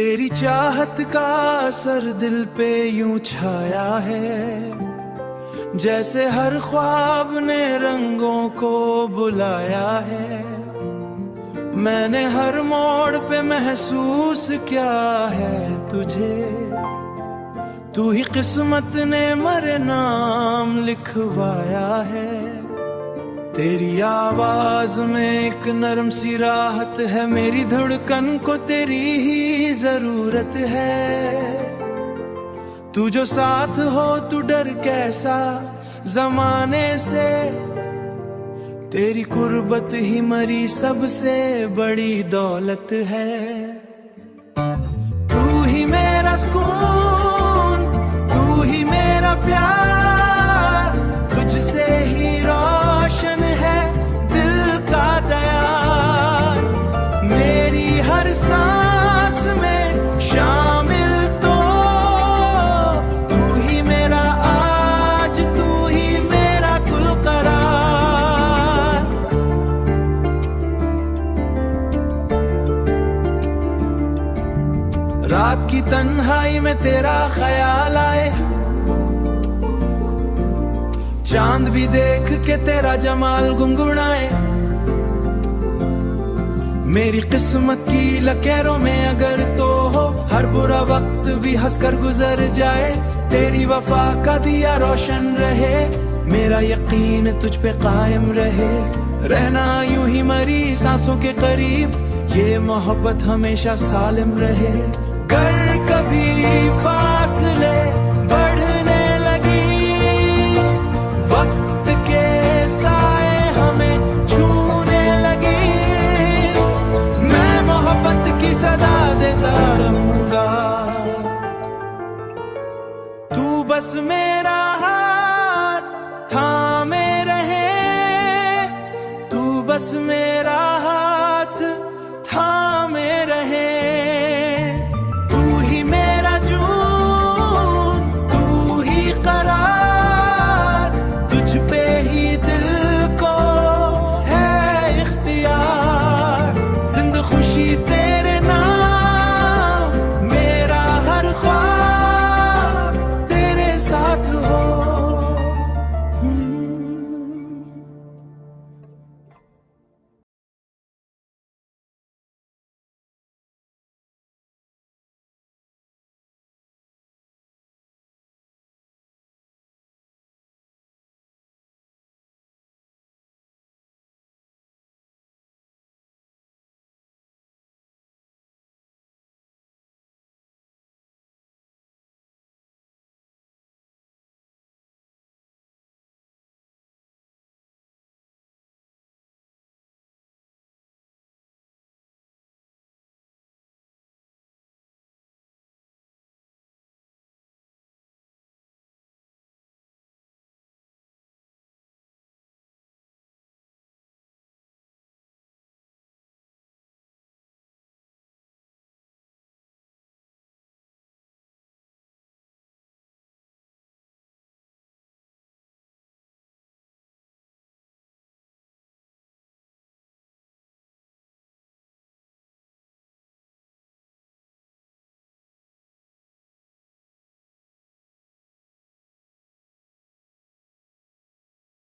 तेरी चाहत का असर दिल पे यूं छाया है, जैसे हर ख्वाब ने रंगों को बुलाया है। मैंने हर मोड़ पे महसूस किया है तुझे, तू ही किस्मत ने मेरे नाम लिखवाया है। तेरी आवाज में एक नरम सी राहत है, मेरी धड़कन को तेरी ही जरूरत है। तू जो साथ हो तू डर कैसा जमाने से, तेरी कुर्बत ही मरी सबसे बड़ी दौलत है। तू ही मेरा सुकून, तू ही मेरा प्यार, तुझसे ही रोशन है दिल का दयार। मेरी हर सांस में शामिल तो तू ही मेरा आज, तू ही मेरा कुल करार। रात की तन्हाई में तेरा ख्याल आए, चांद भी देख के तेरा जमाल गुनगुनाए। मेरी किस्मत की लकीरों में अगर तो हो, हर बुरा वक्त भी हंसकर गुजर जाए। तेरी वफा का दिया रोशन रहे, मेरा यकीन तुझ पे कायम रहे। रहना यूं ही मरी सांसों के करीब, ये मोहब्बत हमेशा सालिम रहे।